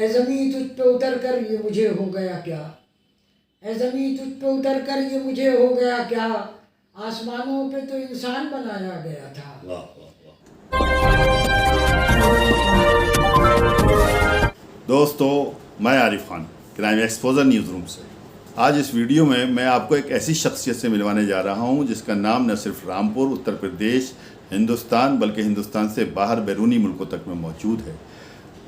اے زمیں تجھ پہ اتر کر یہ مجھے ہو گیا کیا، اے زمیں تجھ پہ اتر کر یہ مجھے ہو گیا کیا، آسمانوں پہ تو انسان بنایا گیا تھا۔ دوستو، میں Arif Khan, crime exposure news room سے۔ آج اس ویڈیو میں آپ کو ایک ایسی شخصیت سے ملوانے جا رہا ہوں جس کا نام نہ صرف رامپور، اتر پردیش، ہندوستان بلکہ ہندوستان سے باہر بیرونی ملکوں تک میں موجود ہے۔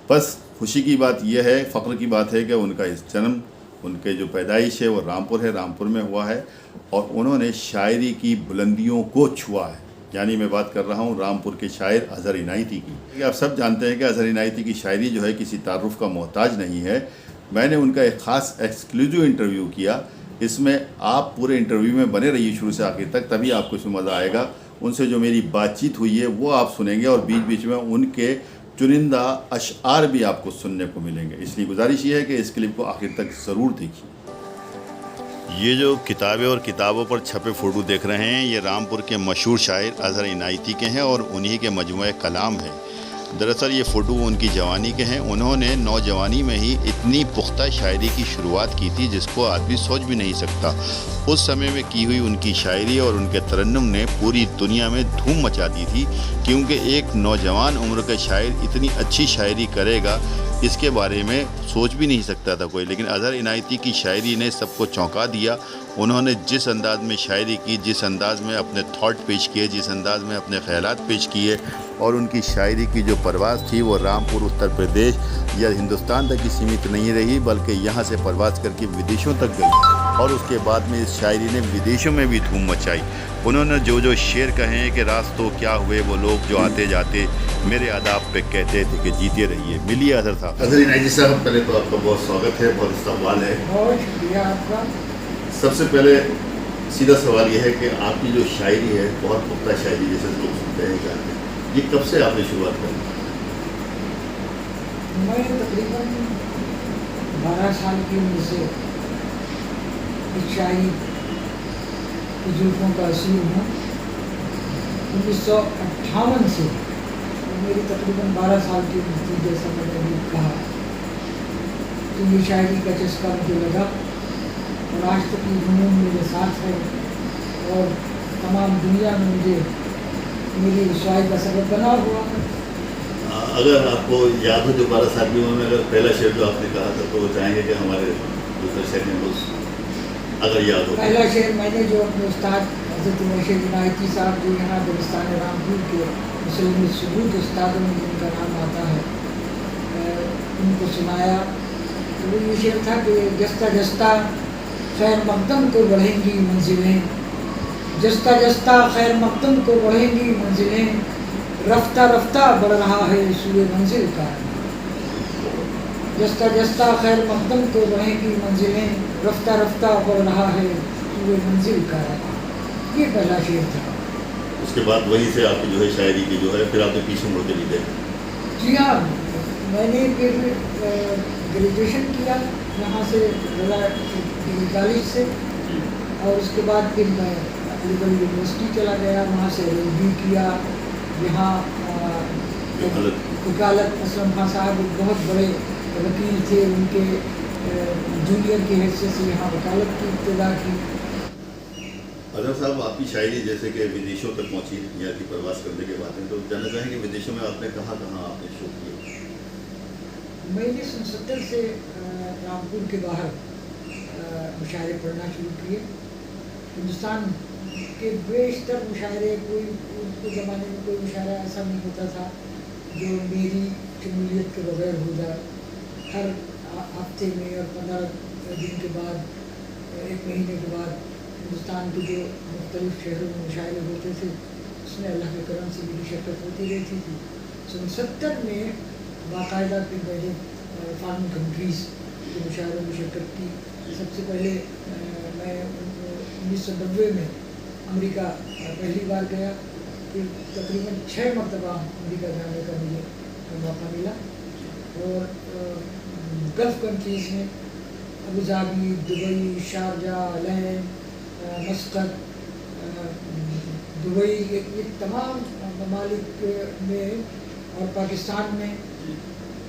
بس خوشی کی بات یہ ہے، فخر کی بات ہے کہ ان کا اس جنم، ان کے جو پیدائش ہے وہ رامپور ہے، رامپور میں ہوا ہے، اور انہوں نے شاعری کی بلندیوں کو چھوا ہے۔ یعنی میں بات کر رہا ہوں رامپور کے شاعر اظہر عنایتی کی۔ آپ سب جانتے ہیں کہ اظہر عنایتی کی شاعری جو ہے کسی تعارف کا محتاج نہیں ہے۔ میں نے ان کا ایک خاص ایکسکلوزیو انٹرویو کیا، اس میں آپ پورے انٹرویو میں بنے رہیے شروع سے آخر تک، تبھی آپ کو اس میں مزہ آئے گا۔ ان سے جو میری بات چیت ہوئی ہے وہ آپ سنیں گے، اور بیچ بیچ میں ان کے چنندہ اشعار بھی آپ کو سننے کو ملیں گے۔ اس لیے گزارش یہ ہے کہ اس کلپ کو آخر تک ضرور دیکھیے۔ یہ جو کتابیں اور کتابوں پر چھپے فوٹو دیکھ رہے ہیں، یہ رامپور کے مشہور شاعر اظہر عنایتی کے ہیں اور انہی کے مجموعہ کلام ہیں۔ دراصل یہ فوٹو ان کی جوانی کے ہیں۔ انہوں نے نوجوانی میں ہی اتنی پختہ شاعری کی شروعات کی تھی جس کو آدمی سوچ بھی نہیں سکتا۔ اس سمے میں کی ہوئی ان کی شاعری اور ان کے ترنم نے پوری دنیا میں دھوم مچا دی تھی، کیونکہ ایک نوجوان عمر کا شاعر اتنی اچھی شاعری کرے گا اس کے بارے میں سوچ بھی نہیں سکتا تھا کوئی۔ لیکن اظہر عنایتی کی شاعری نے سب کو چونکا دیا۔ انہوں نے جس انداز میں شاعری کی، جس انداز میں اپنے تھاٹ پیش کیے، جس انداز میں اپنے خیالات پیش کیے، اور ان کی شاعری کی جو پرواز تھی وہ رامپور، اتر پردیش یا ہندوستان تک ہی سیمت نہیں رہی، بلکہ یہاں سے پرواز کر کے ودیشوں تک گئی، اور اس کے بعد میں اس شاعری نے ودیشوں میں بھی دھوم مچائی۔ انہوں نے جو شعر کہے ہیں کہ راستوں کیا ہوئے وہ لوگ جو آتے جاتے میرے آداب پہ کہتے تھے کہ جیتے رہیے۔ ملیے اظہر صاحب۔ اظہر عنایتی صاحب، پہلے تو آپ کا بہت سواگت ہے، بہت استقبال ہے۔ بہت شکریہ آپ کا۔ سب سے پہلے سیدھا سوال یہ ہے کہ آپ کی جو شاعری ہے، بہت پختہ شاعری جیسے لوگ سنتے ہیں جانتے ہیں، یہ کب سے آپ نے شروعات کری؟ میں تقریباً 12 سال کی عمر سے اس شاعری کی زلفوں کا اسیر ہوں۔ 1958 سے میری تقریباً 12 سال کی عمر تھی، جیسا میں نے ابھی کہا، تو یہ شاعری کا چسکا مجھے لگا، اور آج تک یہ جنون میرے ساتھ ہے، اور تمام دنیا میں مجھے میری رسوائی کا سبب بنا ہوا ہے۔ اگر آپ کو یاد ہو جو 12 سال کی عمر میں اگر پہلا شعر جو آپ نے کہا تھا، تو وہ چاہیں گے کہ ہمارے دوسرے شعر میں اگر یاد ہو؟ پہلا شعر میں نے جو اپنے استاد حضرت اظہر عنایتی صاحب، جو یہاں دبستان رامپور کے مسلم ثبوت استادوں میں جن کا نام آتا ہے، ان کو سنایا، تو وہ یہ شعر تھا کہ جستہ جستہ خیر مقدم کو بڑھیں گی منزلیں، جستہ جستہ خیر مقدم کو بڑھیں گی منزلیں، رفتہ رفتہ بڑھ رہا ہے سوئے منزل کا، جستہ جستہ خیر مقدم کو بڑھیں گی منزلیں، رفتہ رفتہ بڑھ رہا ہے سوئے منزل کا۔ یہ پہلا شعر تھا۔ اس کے بعد وہیں سے آپ کی جو ہے شاعری کی جو ہے پھر آپ نے پیچھے مڑ کے نہیں دیکھا؟ جی ہاں، میں نے پھر گریجویشن کیا یہاں سے رضا ڈگری کالج سے، اور اس کے بعد پھر میں علی گڑھ یونیورسٹی چلا گیا، وہاں سے LLB کیا۔ یہاں وکالت اسلم خان صاحب ایک بہت بڑے وکیل تھے، ان کے جونیئر کی حیثیت سے یہاں وکالت کی ابتدا کی۔ اظہر صاحب، آپ کی شاعری جیسے کہ ودیشوں تک پہنچی، یہاں کی پرواز کرنے کے بعد میں، تو جاننا چاہیں کہ ودیشوں میں آپ نے کہاں کہاں آپ نے شو کیا؟ میں نے 1970 سے رامپور کے باہر مشاعرے پڑھنا شروع کیے۔ ہندوستان کے بیشتر مشاعرے، کوئی اس زمانے میں کوئی مشاعرہ ایسا نہیں ہوتا تھا جو میری شمولیت کے بغیر ہو جائے۔ ہر ہفتے میں اور 15 دن کے بعد، 1 مہینے کے بعد ہندوستان کے جو مختلف شہروں میں مشاعرے ہوتے تھے، اس میں اللہ کے کرم سے میری شرکت ہوتی رہتی تھی۔ 1970 میں باقاعدہ پھر میں نے فارن کنٹریز کے مشاعروں میں شرکت کی۔ سب سے پہلے میں 1990 میں امریکہ پہلی بار گیا، پھر تقریباً 6 مرتبہ امریکہ جانے کا مجھے موقع ملا، اور گلف کنٹریز میں Abu Dhabi, Dubai, Sharjah, Al Ain, Muscat, Dubai, یہ تمام ممالک میں، اور پاکستان میں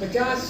50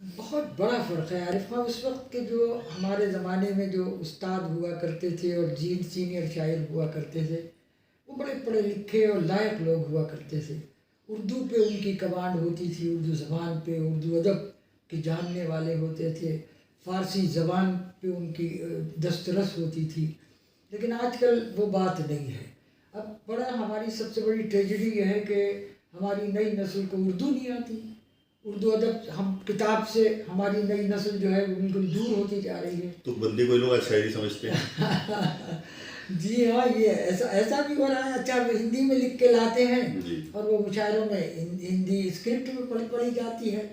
بہت بڑا فرق ہے عارف خان. اس وقت کے جو ہمارے زمانے میں جو استاد ہوا کرتے تھے اور سینئر شاعر ہوا کرتے تھے وہ بڑے پڑھے لکھے اور لائق لوگ ہوا کرتے تھے. اردو پہ ان کی کمانڈ ہوتی تھی، اردو زبان پہ، اردو ادب کے جاننے والے ہوتے تھے، فارسی زبان پہ ان کی دسترس ہوتی تھی. لیکن آج کل وہ بات نہیں ہے. اب بڑا ہماری سب سے بڑی ٹریجڈی یہ ہے کہ ہماری نئی نسل کو اردو نہیں آتی. اردو ادب ہم کتاب سے ہماری نئی نسل جو ہے وہ بالکل دور ہوتی جا رہی ہے. تو بندے کو لوگ شاعری سمجھتے ہیں. جی ہاں، یہ ایسا بھی ہو رہا ہے. اچھا ہندی میں لکھ کے لاتے ہیں اور وہ مشاعروں میں ہندی اسکرپٹ میں پڑھی جاتی ہے.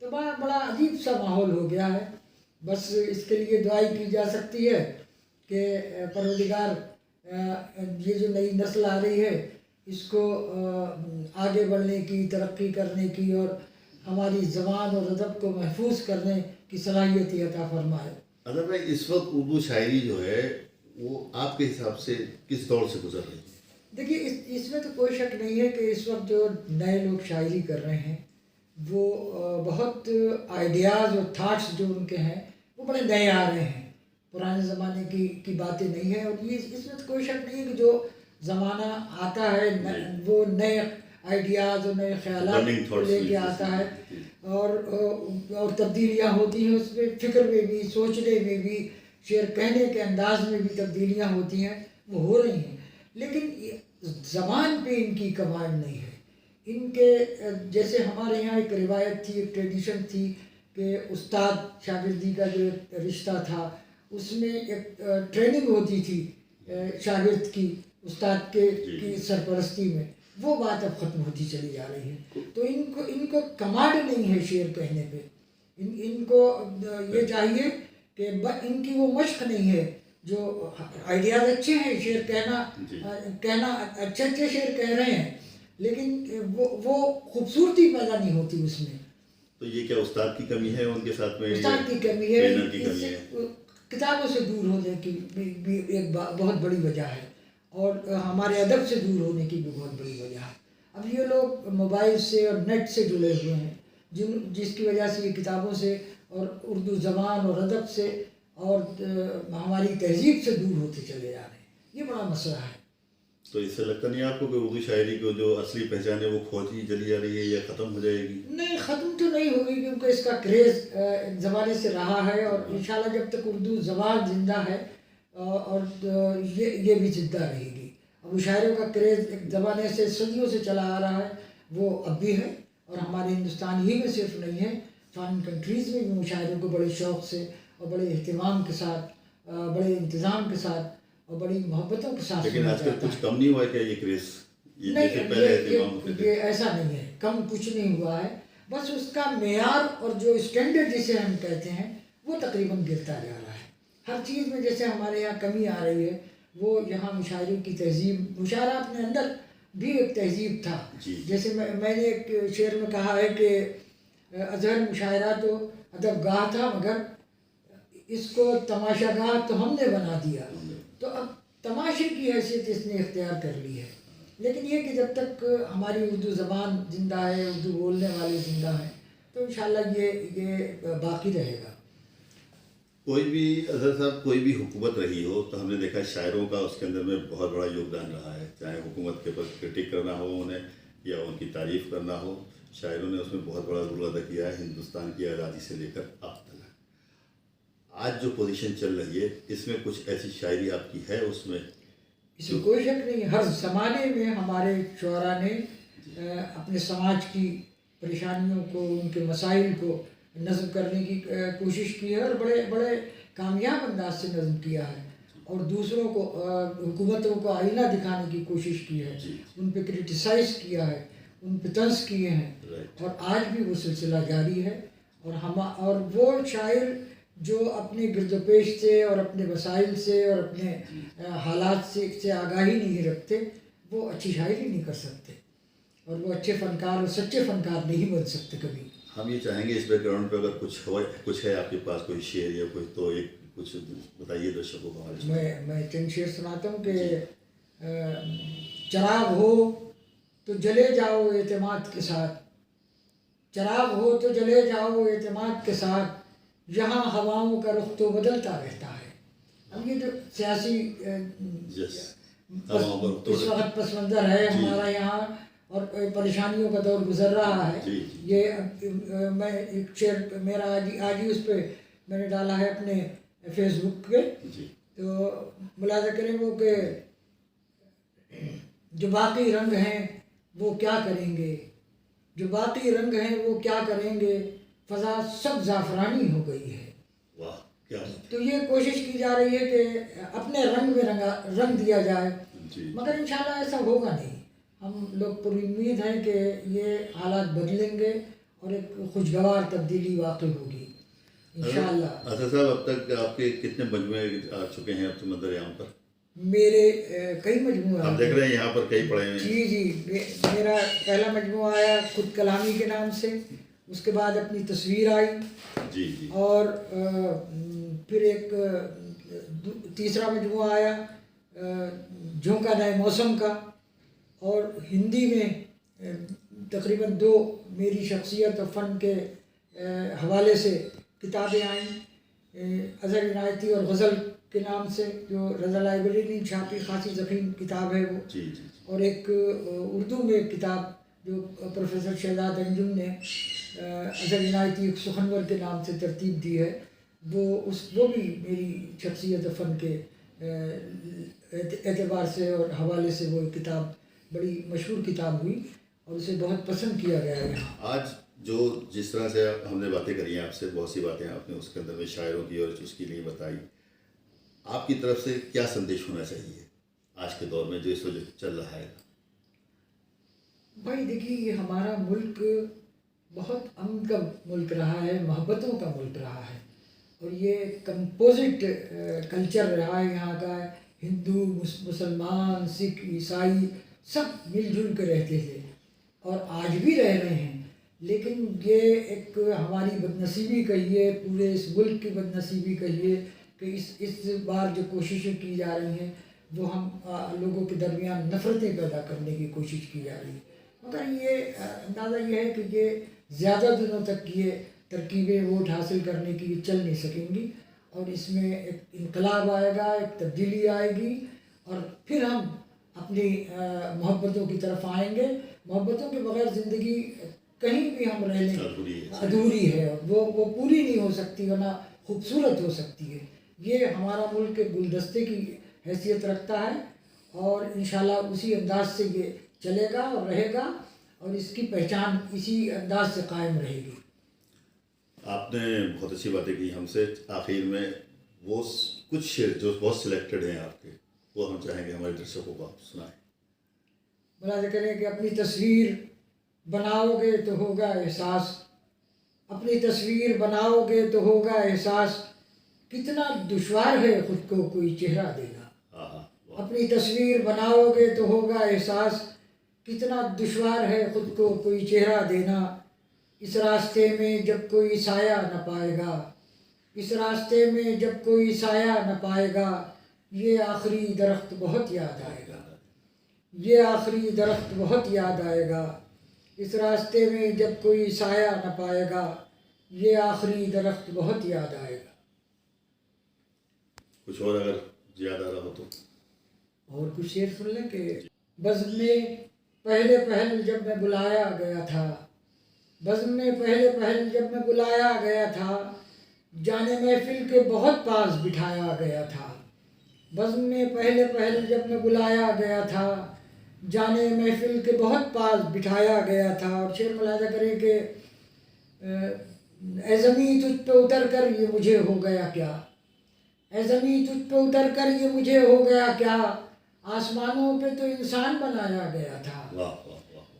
تو بڑا عجیب سا ماحول ہو گیا ہے. بس اس کے لیے دعائی کی جا سکتی ہے کہ پروردگار یہ جو نئی نسل آ رہی ہے اس کو آگے بڑھنے کی، ترقی کرنے کی اور ہماری زبان اور ادب کو محفوظ کرنے کی صلاحیت عطا فرمائے. اظہر بھائی، اس وقت اردو شاعری جو ہے وہ آپ کے حساب سے کس دور سے گزر رہی ہے؟ دیکھیے اس میں تو کوئی شک نہیں ہے کہ اس وقت جو نئے لوگ شاعری کر رہے ہیں وہ بہت آئیڈیاز اور تھاٹس جو ان کے ہیں وہ بڑے نئے آ رہے ہیں. پرانے زمانے کی باتیں نہیں ہیں. اور یہ اس میں تو کوئی شک نہیں ہے کہ جو زمانہ آتا ہے وہ نئے آئیڈیاز اور نئے خیالات لے کے آتا ہے اور تبدیلیاں ہوتی ہیں اس میں، فکر میں بھی، سوچنے میں بھی، شعر کہنے کے انداز میں بھی تبدیلیاں ہوتی ہیں، وہ ہو رہی ہیں. لیکن زبان پہ ان کی کمانڈ نہیں ہے. ان کے جیسے ہمارے یہاں ایک روایت تھی، ایک ٹریڈیشن تھی کہ استاد شاگردی کا جو رشتہ تھا اس میں ایک ٹریننگ ہوتی تھی شاگرد کی استاد کی سرپرستی میں. وہ بات اب ختم ہوتی چلی جا رہی ہے. تو ان کو کمانڈ نہیں ہے شعر کہنے پہ. ان کو یہ چاہیے کہ ان کی وہ مشق نہیں ہے. جو آئیڈیاز اچھے ہیں، شعر کہنا اچھے شعر کہہ رہے ہیں، لیکن وہ خوبصورتی پیدا نہیں ہوتی اس میں. تو یہ کیا استاد کی کمی ہے ان کے ساتھ میں؟ استاد کی کمی ہے، کتابوں سے دور ہونے کی بھی ایک بہت بڑی وجہ ہے، اور ہمارے ادب سے دور ہونے کی بھی بہت بڑی وجہ ہے. اب یہ لوگ موبائل سے اور نیٹ سے جڑے ہوئے ہیں جس کی وجہ سے یہ کتابوں سے اور اردو زبان اور ادب سے اور ہماری تہذیب سے دور ہوتے چلے جا رہے ہیں. یہ بڑا مسئلہ ہے. تو اس سے لگتا نہیں آپ کو کہ اردو شاعری کو جو اصلی پہچان ہے وہ کھوتی چلی جا رہی ہے یا ختم ہو جائے گی؟ نہیں، ختم تو نہیں ہوگی کیونکہ اس کا کریز ایک زمانے سے رہا ہے، اور انشاءاللہ جب تک اردو زبان زندہ ہے اور یہ بھی زندہ رہے گی. اب مشاعروں کا کریز ایک زمانے سے صدیوں سے چلا آ رہا ہے، وہ اب بھی ہے. اور ہمارے ہندوستان ہی میں صرف نہیں ہے، فارن کنٹریز میں بھی مشاعروں کو بڑے شوق سے اور بڑے اہتمام کے ساتھ، بڑے انتظام کے ساتھ اور بڑی محبتوں کے ساتھ. لیکن آج کل کچھ کم نہیں ہوا ہے کیا یہ کریز؟ یہ ایسا نہیں ہے، کم کچھ نہیں ہوا ہے. بس اس کا معیار اور جو اسٹینڈرڈ جسے ہم کہتے ہیں وہ تقریباً گرتا جا رہا ہے. ہر چیز میں جیسے ہمارے یہاں کمی آ رہی ہے، وہ یہاں مشاعرے کی تہذیب، مشاعرہ اپنے اندر بھی ایک تہذیب تھا. جیسے میں نے ایک شعر میں کہا ہے کہ اظہر مشاعرہ تو ادب گاہ تھا، مگر اس کو تماشا گاہ تو ہم نے بنا دیا. تو اب تماشے کی حیثیت اس نے اختیار کر لی ہے. لیکن یہ کہ جب تک ہماری اردو زبان زندہ ہے، اردو بولنے والے زندہ ہیں، تو انشاءاللہ یہ باقی رہے گا. کوئی بھی اظہر صاحب، کوئی بھی حکومت رہی ہو تو ہم نے دیکھا شاعروں کا اس کے اندر میں بہت بڑا یوگدان رہا ہے. چاہے حکومت کے اوپر کرٹک کرنا ہو انہیں یا ان کی تعریف کرنا ہو، شاعروں نے اس میں بہت بڑا رول ادا کیا ہے ہندوستان کی آزادی سے لے کر اب تک. آج جو پوزیشن چل رہی ہے اس میں کچھ ایسی شاعری آپ کی ہے اس میں؟ اس میں کوئی شک نہیں. ہر زمانے میں ہمارے شعراء نے اپنے سماج کی پریشانیوں کو، ان کے مسائل کو نظم کرنے کی کوشش کی ہے، اور بڑے بڑے کامیاب انداز سے نظم کیا ہے، اور دوسروں کو، حکومتوں کو آئینہ دکھانے کی کوشش کی ہے. ان پہ کرٹیسائز کیا ہے، ان پہ طنز کیے ہیں، اور آج بھی وہ سلسلہ جاری ہے. اور وہ شاعر جو اپنے گرد و پیش سے اور اپنے وسائل سے اور اپنے حالات سے آگاہی نہیں رکھتے، وہ اچھی شاعری نہیں کر سکتے، اور وہ اچھے فنکار اور سچے فنکار نہیں بن سکتے کبھی. ہم یہ چاہیں گے اس بیک گراؤنڈ پہ اگر کچھ ہے آپ کے پاس کوئی شعر یا کوئی، تو ایک کچھ بتائیے درشکوں کو. میں چند شعر سناتا ہوں کہ چراغ ہو تو جلے جاؤ اعتماد کے ساتھ، چراغ ہو تو جلے جاؤ اعتماد کے ساتھ، یہاں ہواؤں کا رخ تو بدلتا رہتا ہے۔ اب یہ جو سیاسی اس وقت پس منظر ہے ہمارا یہاں اور پریشانیوں کا دور گزر رہا ہے، یہ میں ایک شعر میرا آج ہی اس پہ میں نے ڈالا ہے اپنے فیس بک پہ، تو ملاحظہ کریں وہ کہ جو باقی رنگ ہیں وہ کیا کریں گے، جو باقی رنگ ہیں وہ کیا کریں گے، فضا سب زعفرانی ہو گئی ہے۔ تو یہ کوشش کی جا رہی ہے کہ اپنے رنگ میں رنگ دیا جائے، مگر انشاءاللہ ایسا ہوگا نہیں۔ ہم لوگ پر امید ہیں کہ یہ حالات بدلیں گے اور ایک خوشگوار تبدیلی واقع ہوگی انشاءاللہ۔ اصل صاحب اب تک آپ کے کتنے مجموعے آ چکے ہیں اب سمندر یام پر؟ میرے کئی مجموعے آپ دیکھ رہے ہیں یہاں پر کئی پڑے ہیں۔ جی میرا پہلا مجموعہ آیا خود کلامی کے نام سے، اس کے بعد اپنی تصویر آئی، اور پھر ایک تیسرا مجموعہ آیا جھونکا نئے موسم کا، اور ہندی میں تقریباً 2 میری شخصیت اور فن کے حوالے سے کتابیں آئیں، اظہر عنایتی اور غزل کے نام سے، جو رضا لائبریری نے چھاپی، خاصی ضخیم کتاب ہے وہ، اور ایک اردو میں کتاب جو پروفیسر شہزاد انجم نے اظہر عنایتی ایک سخنور کے نام سے ترتیب دی ہے، وہ بھی میری شخصیت و فن کے اعتبار سے اور حوالے سے وہ کتاب بڑی مشہور کتاب ہوئی اور اسے بہت پسند کیا گیا ہے یہاں۔ آج جو جس طرح سے ہم نے باتیں کری ہیں آپ سے، بہت سی باتیں آپ نے اس کے اندر میں شاعروں کی اور اس کے لیے بتائی، آپ کی طرف سے کیا سندیش ہونا چاہیے آج کے دور میں جو اس وقت چل رہا ہے؟ بھائی دیکھیے، یہ ہمارا ملک بہت امن کا ملک رہا ہے، محبتوں کا ملک رہا ہے، اور یہ کمپوزٹ کلچر رہا ہے یہاں کا، ہندو مسلمان سکھ عیسائی سب مل جل کے رہتے تھے اور آج بھی رہ رہے ہیں، لیکن یہ ایک ہماری بدنصیبی کہیے، پورے اس ملک کی بدنصیبی کہیے کہ اس بار جو کوششیں کی جا رہی ہیں وہ ہم لوگوں کے درمیان نفرتیں پیدا کرنے کی کوشش کی جا رہی ہے، مگر یہ اندازہ یہ ہے کہ یہ زیادہ دنوں تک یہ ترکیبیں ووٹ حاصل کرنے کی چل نہیں سکیں گی، اور اس میں ایک انقلاب آئے گا، ایک تبدیلی آئے گی، اور پھر ہم اپنی محبتوں کی طرف آئیں گے۔ محبتوں کے بغیر زندگی کہیں بھی ہم رہ لیں ادھوری ہے، وہ پوری نہیں ہو سکتی ورنہ خوبصورت ہو سکتی ہے۔ یہ ہمارا ملک ایک گلدستے کی حیثیت رکھتا ہے، اور انشاءاللہ اسی انداز سے یہ چلے گا اور رہے گا، اور اس کی پہچان اسی انداز سے قائم رہے گی۔ آپ نے بہت اچھی باتیں کی ہم سے، آخر میں وہ کچھ شعر جو بہت سلیکٹڈ ہیں آپ کے، وہ ہم چاہیں گے ہمارے درشکوں کو آپ سنائیں۔ ملاحظہ کریں کہ اپنی تصویر بناؤ گے تو ہوگا احساس، اپنی تصویر بناؤ گے تو ہوگا احساس، کتنا دشوار ہے خود کو کوئی چہرہ دینا۔ اپنی تصویر بناؤ گے تو ہوگا احساس، کتنا دشوار ہے خود کو کوئی چہرہ دینا، اس راستے میں جب کوئی سایہ نہ پائے گا، اس راستے میں جب کوئی سایہ نہ پائے گا، یہ آخری درخت بہت یاد آئے گا، یہ آخری درخت بہت یاد آئے گا، اس راستے میں جب کوئی سایہ نہ پائے گا، یہ آخری درخت بہت یاد آئے گا۔ کچھ اور اگر یاد آ رہا ہو تو اور کچھ شعر سن لیں کہ بزم میں پہلے پہل جب میں بلایا گیا تھا، بزم میں پہلے پہل جب میں بلایا گیا تھا، جانے محفل کے بہت پاس بٹھایا گیا تھا، بزم میں پہلے پہل جب میں بلایا گیا تھا، جانے محفل کے بہت پاس بٹھایا گیا تھا۔ اور شعر ملاحظہ کریں کہ اے زمیں تجھ پہ اتر کر یہ مجھے ہو گیا کیا، اے زمیں تجھ پہ اتر کر یہ مجھے ہو گیا کیا، آسمانوں پہ تو انسان بنایا گیا تھا،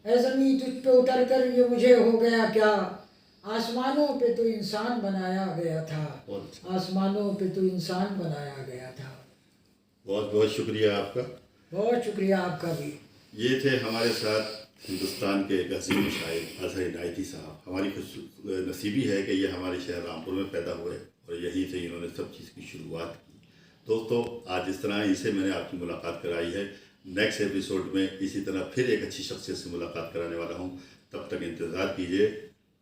اے زمیں تجھ پہ اتر کر یہ مجھے ہو گیا کیا، آسمانوں پہ تو انسان بنایا گیا تھا، آسمانوں پہ تو انسان بنایا گیا تھا۔ بہت بہت شکریہ آپ کا۔ بہت شکریہ آپ کا بھی۔ یہ تھے ہمارے ساتھ ہندوستان کے ایک عظیم شاعر اظہر عنایتی صاحب۔ ہماری خوش نصیبی ہے کہ یہ ہمارے شہر رامپور میں پیدا ہوئے اور یہیں سے انہوں نے سب چیز کی شروعات کی۔ دوستو، آج اس طرح ان سے میں نے آپ کی ملاقات کرائی ہے، نیکسٹ ایپیسوڈ میں اسی طرح پھر ایک اچھی شخصیت سے ملاقات کرانے والا ہوں۔ تب تک انتظار کیجیے۔